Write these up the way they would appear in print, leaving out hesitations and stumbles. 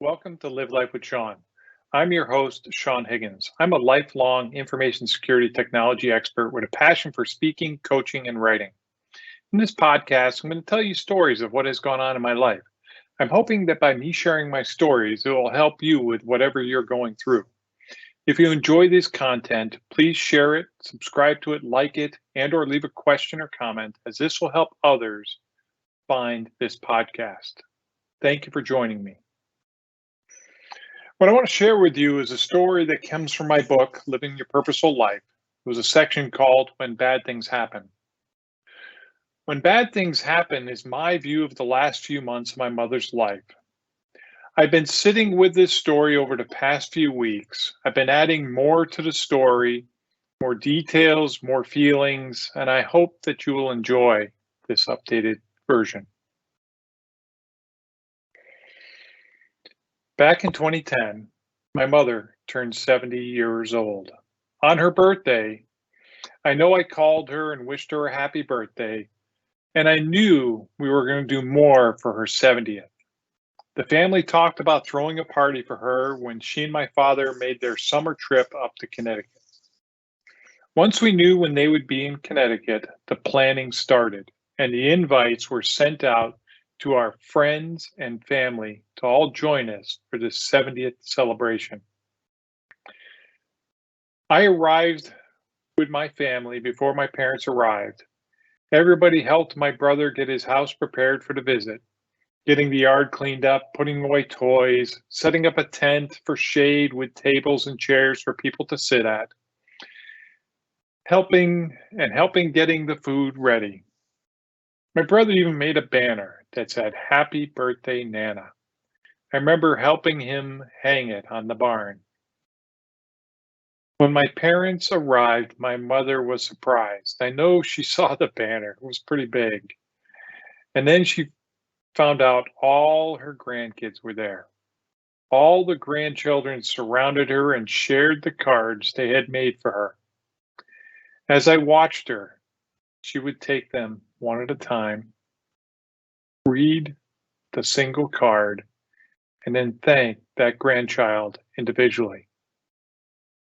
Welcome to Live Life with Sean. I'm your host, Sean Higgins. I'm a lifelong information security technology expert with a passion for speaking, coaching, and writing. In this podcast, I'm going to tell you stories of what has gone on in my life. I'm hoping that by me sharing my stories, it will help you with whatever you're going through. If you enjoy this content, please share it, subscribe to it, like it, and/or leave a question or comment, as this will help others find this podcast. Thank you for joining me. What I want to share with you is a story that comes from my book, Living Your Purposeful Life. It was a section called When Bad Things Happen. When Bad Things Happen is my view of the last few months of my mother's life. I've been sitting with this story over the past few weeks. I've been adding more to the story, more details, more feelings, and I hope that you will enjoy this updated version. Back in 2010, my mother turned 70 years old. On her birthday, I know I called her and wished her a happy birthday, and I knew we were going to do more for her 70th. The family talked about throwing a party for her when she and my father made their summer trip up to Connecticut. Once we knew when they would be in Connecticut, the planning started, and the invites were sent out to our friends and family to all join us for the 70th celebration. I arrived with my family before my parents arrived. Everybody helped my brother get his house prepared for the visit, getting the yard cleaned up, putting away toys, setting up a tent for shade with tables and chairs for people to sit at, helping getting the food ready. My brother even made a banner that said, "Happy Birthday, Nana." I remember helping him hang it on the barn. When my parents arrived, my mother was surprised. I know she saw the banner, it was pretty big. And then she found out all her grandkids were there. All the grandchildren surrounded her and shared the cards they had made for her. As I watched her, she would take them one at a time, read the single card, and then thank that grandchild individually.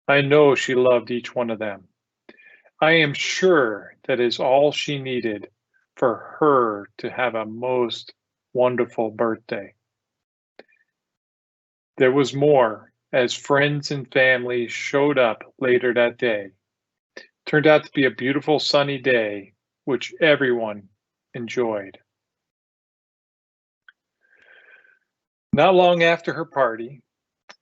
I know she loved each one of them. I am sure that is all she needed for her to have a most wonderful birthday. There was more as friends and family showed up later that day. Turned out to be a beautiful sunny day, which everyone enjoyed. Not long after her party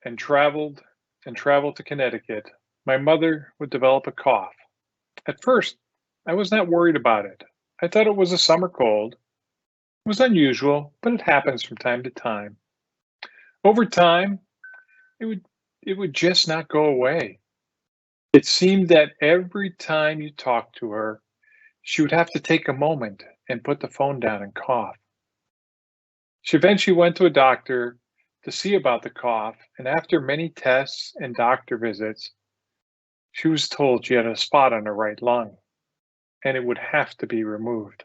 and traveled to Connecticut, my mother would develop a cough. At first, I was not worried about it. I thought it was a summer cold. It was unusual, but it happens from time to time. Over time, it would just not go away. It seemed that every time you talked to her, she would have to take a moment and put the phone down and cough. She eventually went to a doctor to see about the cough, and after many tests and doctor visits, she was told she had a spot on her right lung, and it would have to be removed.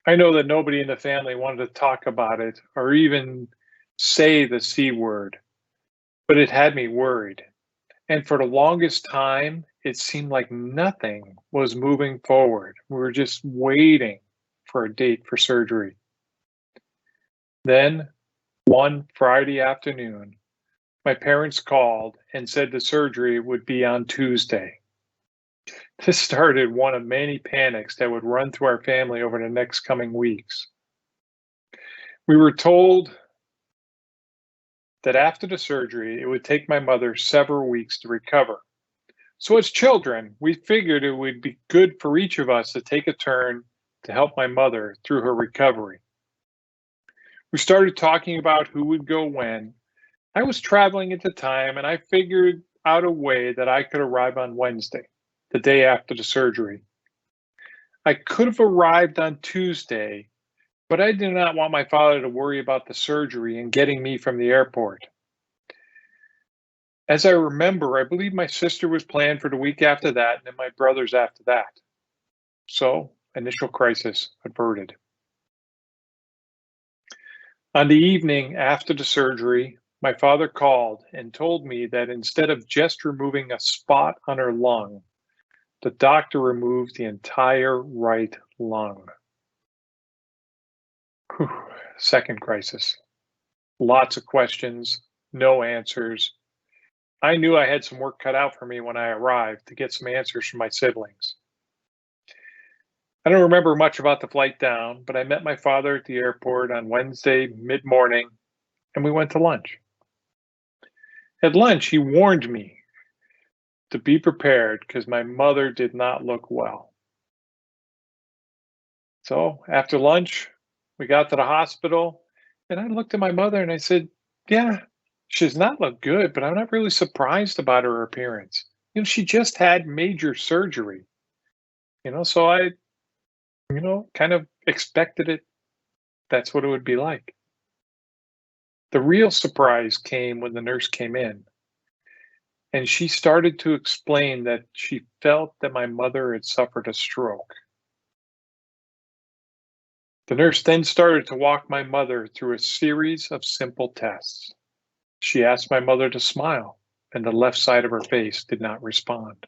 I know that nobody in the family wanted to talk about it or even say the C word, but it had me worried. And for the longest time, it seemed like nothing was moving forward. We were just waiting for a date for surgery. Then, one Friday afternoon, my parents called and said the surgery would be on Tuesday. This started one of many panics that would run through our family over the next coming weeks. We were told that after the surgery, it would take my mother several weeks to recover. So, as children, we figured it would be good for each of us to take a turn to help my mother through her recovery. We started talking about who would go when. I was traveling at the time, and I figured out a way that I could arrive on Wednesday, the day after the surgery. I could have arrived on Tuesday, but I did not want my father to worry about the surgery and getting me from the airport. As I remember, I believe my sister was planned for the week after that, and then my brother's after that. So, initial crisis averted. On the evening after the surgery, my father called and told me that instead of just removing a spot on her lung, the doctor removed the entire right lung. Whew. Second crisis. Lots of questions, no answers. I knew I had some work cut out for me when I arrived to get some answers from my siblings. I don't remember much about the flight down, but I met my father at the airport on Wednesday mid morning and we went to lunch. At lunch, he warned me to be prepared because my mother did not look well. So after lunch, we got to the hospital and I looked at my mother and I said, "Yeah, she does not look good, but I'm not really surprised about her appearance. She just had major surgery, so I, kind of expected it. That's what it would be like." The real surprise came when the nurse came in and she started to explain that she felt that my mother had suffered a stroke. The nurse then started to walk my mother through a series of simple tests. She asked my mother to smile, and the left side of her face did not respond.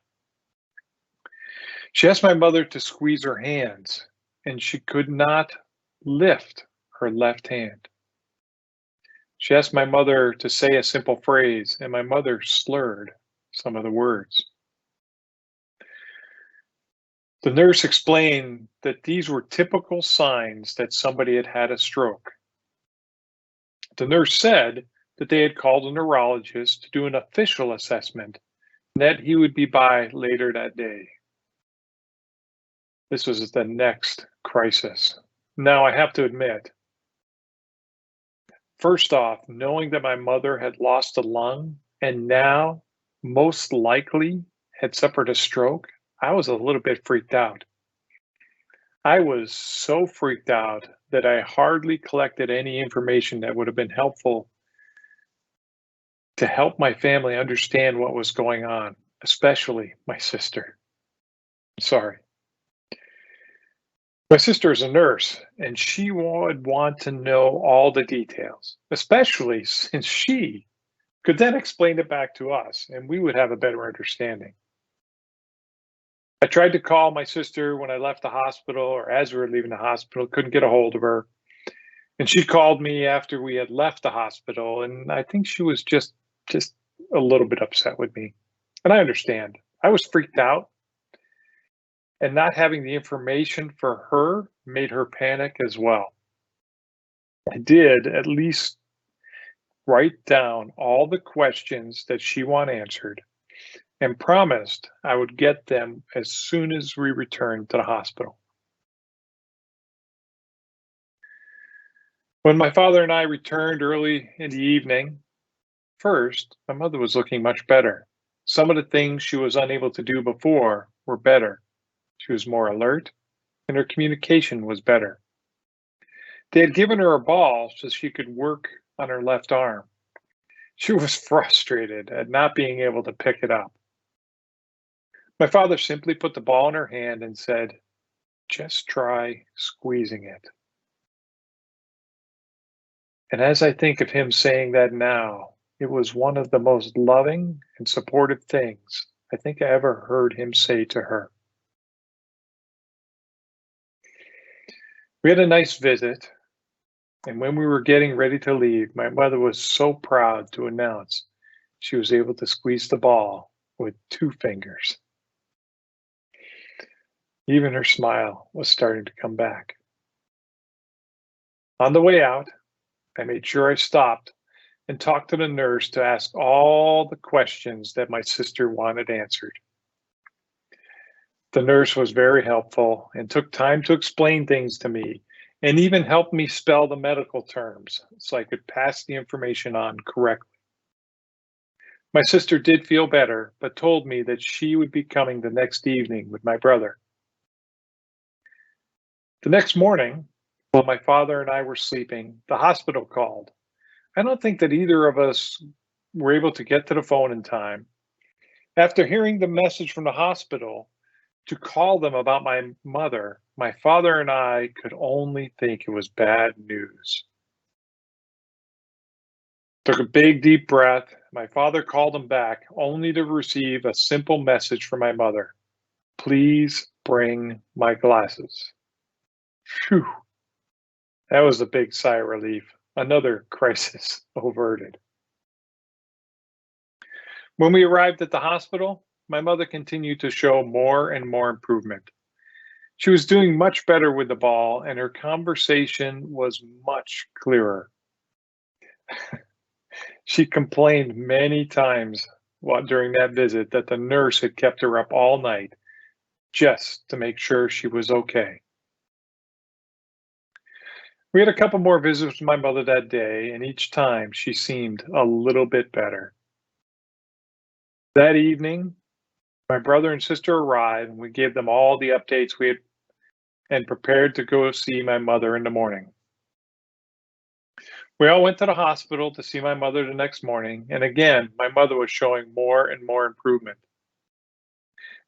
She asked my mother to squeeze her hands, and she could not lift her left hand. She asked my mother to say a simple phrase, and my mother slurred some of the words. The nurse explained that these were typical signs that somebody had had a stroke. The nurse said that they had called a neurologist to do an official assessment and that he would be by later that day. This was the next crisis. Now, I have to admit, first off, knowing that my mother had lost a lung and now most likely had suffered a stroke, I was a little bit freaked out. I was so freaked out that I hardly collected any information that would have been helpful to help my family understand what was going on, especially my sister. Sorry. My sister is a nurse, and she would want to know all the details, especially since she could then explain it back to us, and we would have a better understanding. I tried to call my sister when I left the hospital or as we were leaving the hospital, couldn't get a hold of her. And she called me after we had left the hospital, and I think she was just a little bit upset with me. And I understand. I was freaked out, and not having the information for her made her panic as well. I did at least write down all the questions that she wanted answered and promised I would get them as soon as we returned to the hospital. When my father and I returned early in the evening, first, my mother was looking much better. Some of the things she was unable to do before were better. She was more alert, and her communication was better. They had given her a ball so she could work on her left arm. She was frustrated at not being able to pick it up. My father simply put the ball in her hand and said, "Just try squeezing it." And as I think of him saying that now, it was one of the most loving and supportive things I think I ever heard him say to her. We had a nice visit, and when we were getting ready to leave, my mother was so proud to announce she was able to squeeze the ball with 2 fingers. Even her smile was starting to come back. On the way out, I made sure I stopped and talked to the nurse to ask all the questions that my sister wanted answered. The nurse was very helpful and took time to explain things to me and even helped me spell the medical terms so I could pass the information on correctly. My sister did feel better, but told me that she would be coming the next evening with my brother. The next morning, while my father and I were sleeping, the hospital called. I don't think that either of us were able to get to the phone in time. After hearing the message from the hospital to call them about my mother, my father and I could only think it was bad news. Took a big deep breath. My father called him back, only to receive a simple message from my mother. Please bring my glasses. Phew, that was a big sigh of relief. Another crisis averted. When we arrived at the hospital, my mother continued to show more and more improvement. She was doing much better with the ball, and her conversation was much clearer. She complained many times during that visit that the nurse had kept her up all night just to make sure she was okay. We had a couple more visits with my mother that day, and each time she seemed a little bit better. That evening, my brother and sister arrived, and we gave them all the updates we had and prepared to go see my mother in the morning. We all went to the hospital to see my mother the next morning, and again, my mother was showing more and more improvement.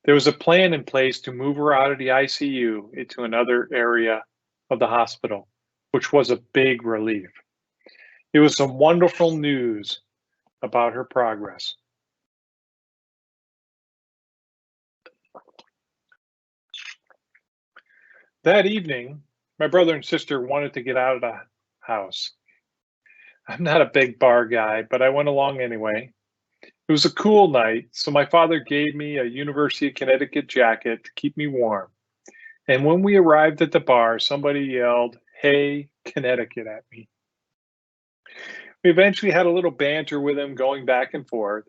There was a plan in place to move her out of the ICU into another area of the hospital, which was a big relief. It was some wonderful news about her progress. That evening, my brother and sister wanted to get out of the house. I'm not a big bar guy, but I went along anyway. It was a cool night, so my father gave me a University of Connecticut jacket to keep me warm. And when we arrived at the bar, somebody yelled, "Hey, Connecticut," at me. We eventually had a little banter with him going back and forth.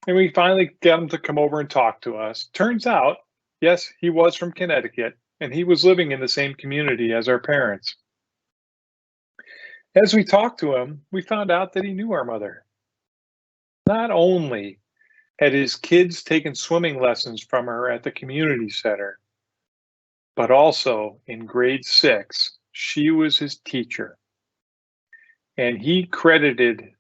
And we finally got him to come over and talk to us. Turns out, yes, he was from Connecticut, and he was living in the same community as our parents. As we talked to him, we found out that he knew our mother. Not only had his kids taken swimming lessons from her at the community center, but also in grade 6, she was his teacher. And he credited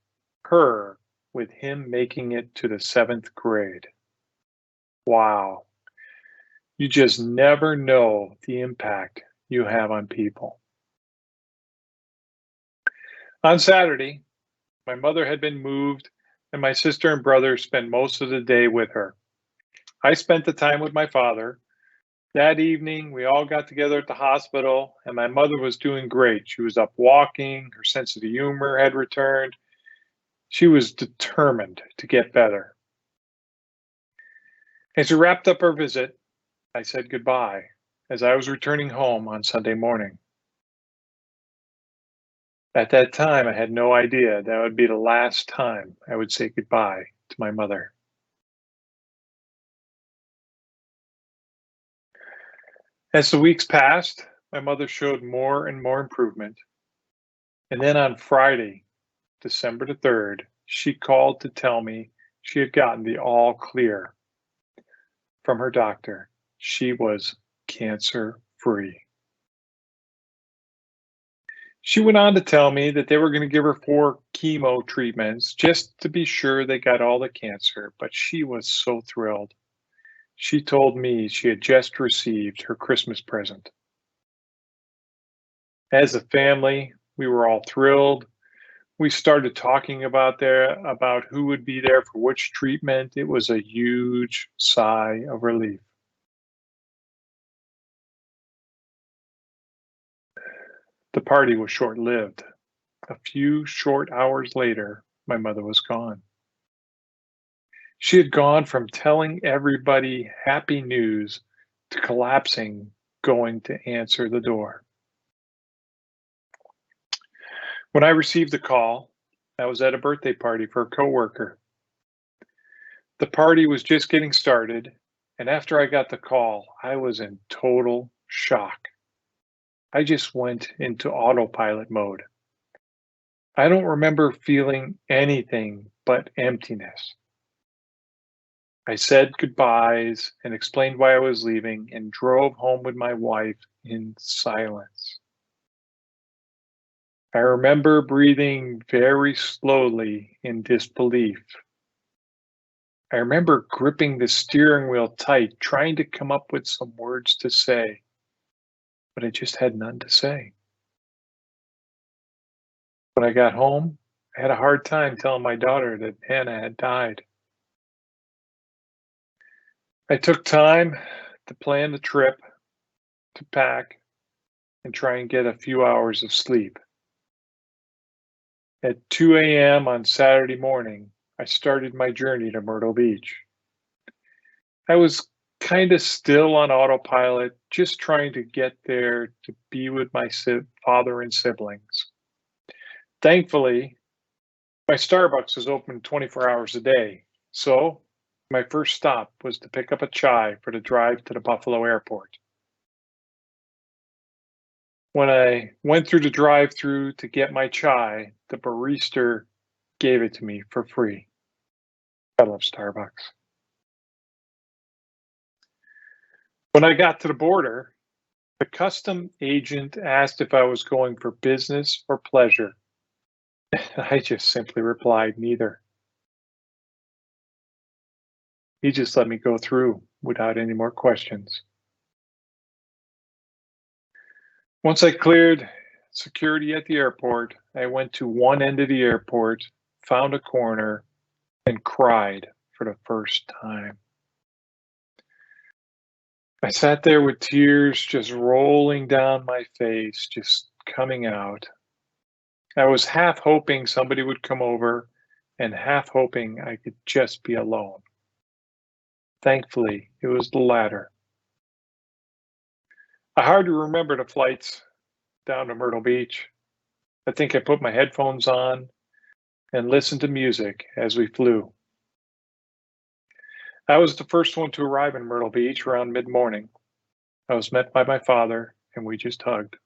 her with him making it to the 7th grade. Wow. You just never know the impact you have on people. On Saturday, my mother had been moved, and my sister and brother spent most of the day with her. I spent the time with my father. That evening, we all got together at the hospital, and my mother was doing great. She was up walking, her sense of humor had returned. She was determined to get better. As we wrapped up our visit, I said goodbye as I was returning home on Sunday morning. At that time, I had no idea that would be the last time I would say goodbye to my mother. As the weeks passed, my mother showed more and more improvement. And then on Friday, December the 3rd, she called to tell me she had gotten the all clear from her doctor. She was cancer free. She went on to tell me that they were going to give her 4 chemo treatments just to be sure they got all the cancer, but she was so thrilled. She told me she had just received her Christmas present. As a family, we were all thrilled. We started talking about who would be there for which treatment. It was a huge sigh of relief. The party was short-lived. A few short hours later, my mother was gone. She had gone from telling everybody happy news to collapsing, going to answer the door. When I received the call, I was at a birthday party for a coworker. The party was just getting started, and after I got the call, I was in total shock. I just went into autopilot mode. I don't remember feeling anything but emptiness. I said goodbyes and explained why I was leaving and drove home with my wife in silence. I remember breathing very slowly in disbelief. I remember gripping the steering wheel tight, trying to come up with some words to say, but I just had none to say. When I got home, I had a hard time telling my daughter that Hannah had died. I took time to plan the trip, to pack, and try and get a few hours of sleep. At 2 a.m. on Saturday morning, I started my journey to Myrtle Beach. I was kind of still on autopilot, just trying to get there to be with my father and siblings. Thankfully, my Starbucks was open 24 hours a day, so my first stop was to pick up a chai for the drive to the Buffalo airport. When I went through the drive-through to get my chai, the barista gave it to me for free. I love Starbucks. When I got to the border, the custom agent asked if I was going for business or pleasure. I just simply replied, neither. He just let me go through without any more questions. Once I cleared security at the airport, I went to one end of the airport, found a corner, and cried for the first time. I sat there with tears just rolling down my face, just coming out. I was half hoping somebody would come over and half hoping I could just be alone. Thankfully, it was the latter. I hardly remember the flights down to Myrtle Beach. I think I put my headphones on and listened to music as we flew. I was the first one to arrive in Myrtle Beach around mid-morning. I was met by my father, and we just hugged.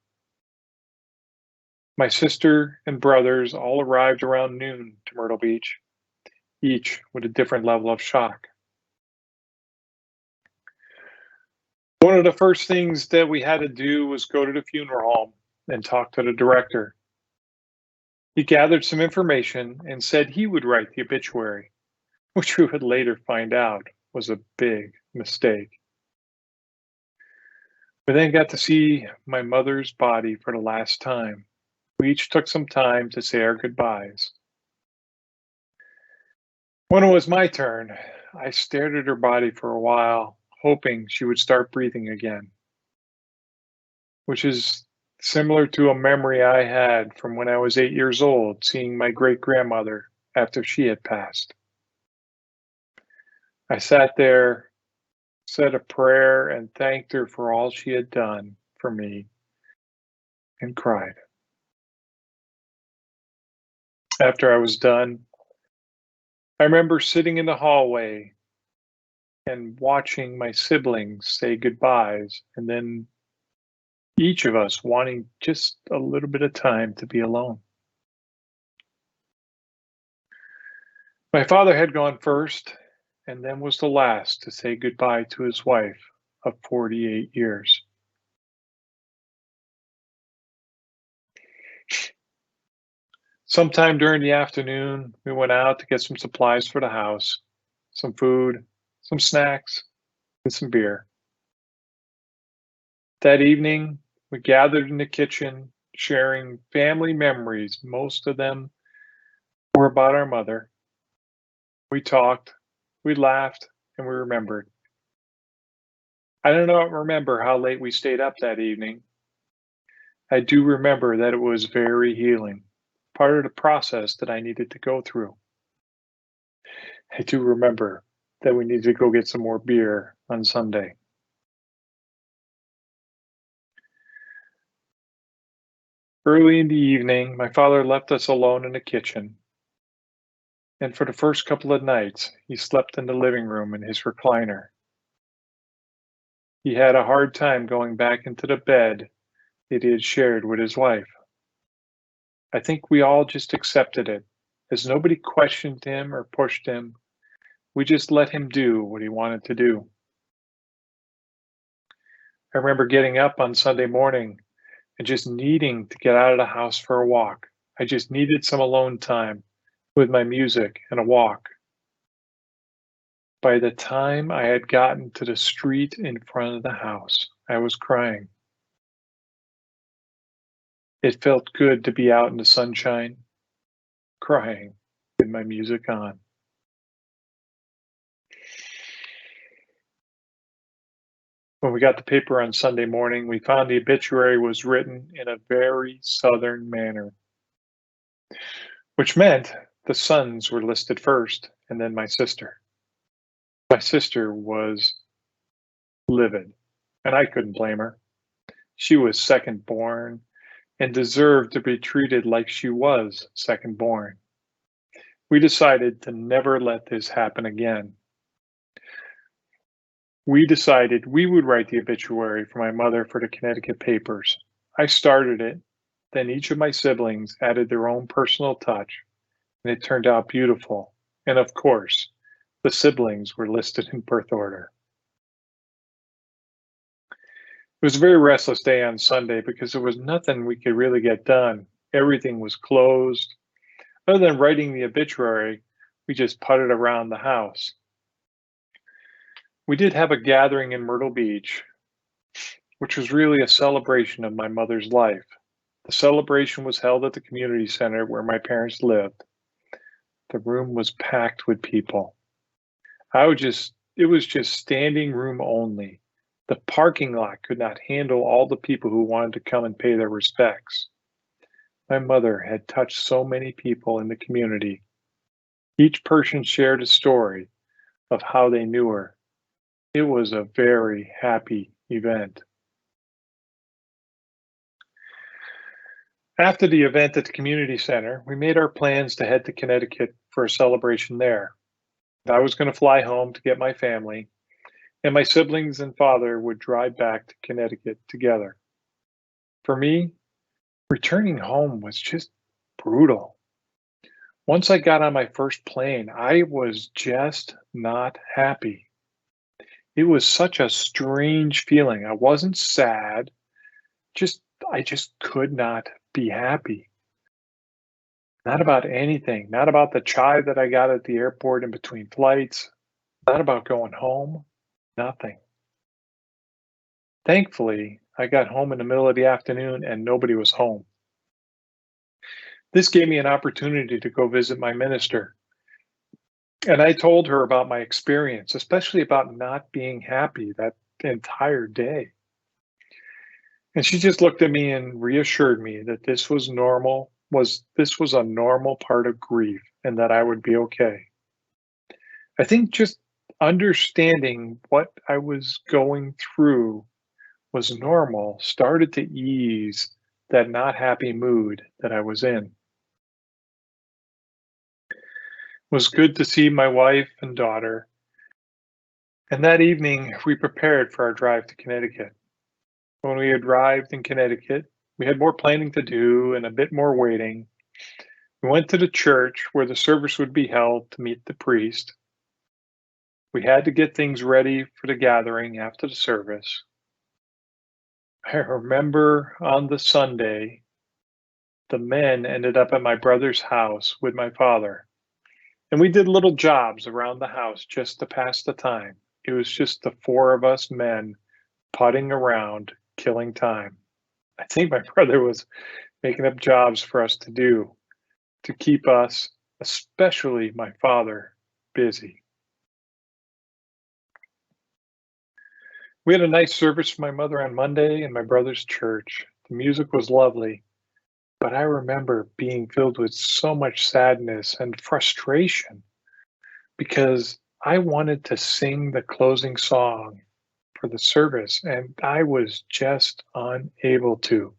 My sister and brothers all arrived around noon to Myrtle Beach, each with a different level of shock. One of the first things that we had to do was go to the funeral home and talk to the director. He gathered some information and said he would write the obituary, which we would later find out was a big mistake. We then got to see my mother's body for the last time. We each took some time to say our goodbyes. When it was my turn, I stared at her body for a while, hoping she would start breathing again, which is similar to a memory I had from when I was 8 years old, seeing my great-grandmother after she had passed. I sat there, said a prayer, and thanked her for all she had done for me, and cried. After I was done, I remember sitting in the hallway and watching my siblings say goodbyes, and then each of us wanting just a little bit of time to be alone. My father had gone first, and then was the last to say goodbye to his wife of 48 years. Sometime during the afternoon, we went out to get some supplies for the house, some food, some snacks, and some beer. That evening, we gathered in the kitchen, sharing family memories. Most of them were about our mother. We talked, we laughed, and we remembered. I don't remember how late we stayed up that evening. I do remember that it was very healing, part of the process that I needed to go through. I do remember that we needed to go get some more beer on Sunday. Early in the evening, my father left us alone in the kitchen. And for the first couple of nights, he slept in the living room in his recliner. He had a hard time going back into the bed that he had shared with his wife. I think we all just accepted it, as nobody questioned him or pushed him. We just let him do what he wanted to do. I remember getting up on Sunday morning and just needing to get out of the house for a walk. I just needed some alone time with my music and a walk. By the time I had gotten to the street in front of the house, I was crying. It felt good to be out in the sunshine, crying with my music on. When we got the paper on Sunday morning, we found the obituary was written in a very Southern manner, which meant the sons were listed first and then my sister. My sister was livid, and I couldn't blame her. She was second born and deserved to be treated like she was second born. We decided to never let this happen again. We decided we would write the obituary for my mother for the Connecticut papers. I started it, then each of my siblings added their own personal touch, and it turned out beautiful. And of course, the siblings were listed in birth order. It was a very restless day on Sunday because there was nothing we could really get done. Everything was closed. Other than writing the obituary, we just putted around the house. We did have a gathering in Myrtle Beach, which was really a celebration of my mother's life. The celebration was held at the community center where my parents lived. The room was packed with people. It was just standing room only. The parking lot could not handle all the people who wanted to come and pay their respects. My mother had touched so many people in the community. Each person shared a story of how they knew her. It was a very happy event. After the event at the community center, we made our plans to head to Connecticut for a celebration there. I was going to fly home to get my family, and my siblings and father would drive back to Connecticut together. For me, returning home was just brutal. Once I got on my first plane, I was just not happy. It was such a strange feeling. I wasn't sad, I just could not be happy. Not about anything, not about the chai that I got at the airport in between flights, not about going home, nothing. Thankfully, I got home in the middle of the afternoon and nobody was home. This gave me an opportunity to go visit my minister. And I told her about my experience, especially about not being happy that entire day. And she just looked at me and reassured me that this was a normal part of grief and that I would be okay. I think just understanding what I was going through was normal started to ease that not happy mood that I was in. It was good to see my wife and daughter. And that evening, we prepared for our drive to Connecticut. When we arrived in Connecticut, we had more planning to do and a bit more waiting. We went to the church where the service would be held to meet the priest. We had to get things ready for the gathering after the service. I remember on the Sunday, the men ended up at my brother's house with my father. And we did little jobs around the house just to pass the time. It was just the four of us men putting around, killing time. I think my brother was making up jobs for us to do to keep us, especially my father, busy. We had a nice service for my mother on Monday in my brother's church. The music was lovely, but I remember being filled with so much sadness and frustration because I wanted to sing the closing song for the service, and I was just unable to.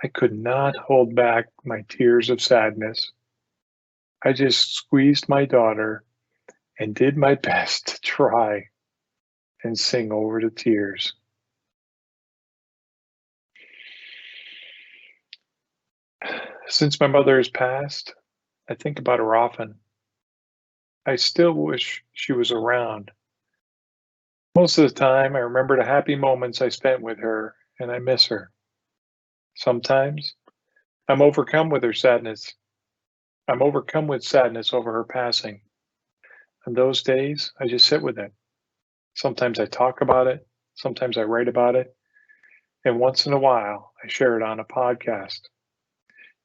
I could not hold back my tears of sadness. I just squeezed my daughter and did my best to try and sing over the tears. Since my mother has passed, I think about her often. I still wish she was around. Most of the time, I remember the happy moments I spent with her, and I miss her. Sometimes, I'm overcome with her sadness. I'm overcome with sadness over her passing. On those days, I just sit with it. Sometimes I talk about it, sometimes I write about it, and once in a while, I share it on a podcast.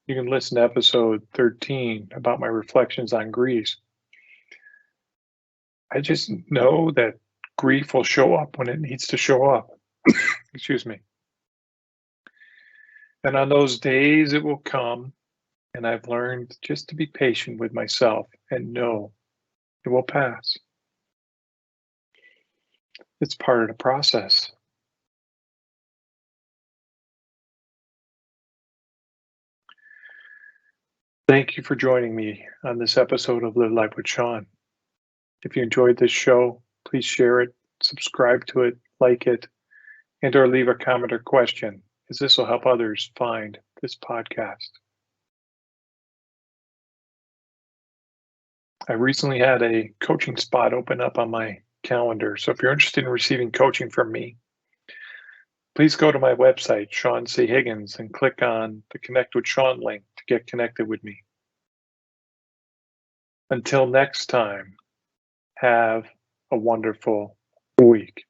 You can listen to episode 13 about my reflections on Greece. I just know that grief will show up when it needs to show up. Excuse me. And on those days, it will come. And I've learned just to be patient with myself and know it will pass. It's part of the process. Thank you for joining me on this episode of Live Life with Sean. If you enjoyed this show, please share it, subscribe to it, like it, and or leave a comment or question, as this will help others find this podcast. I recently had a coaching spot open up on my calendar. So if you're interested in receiving coaching from me, please go to my website, Sean C. Higgins, and click on the Connect with Sean link to get connected with me. Until next time, have a wonderful week.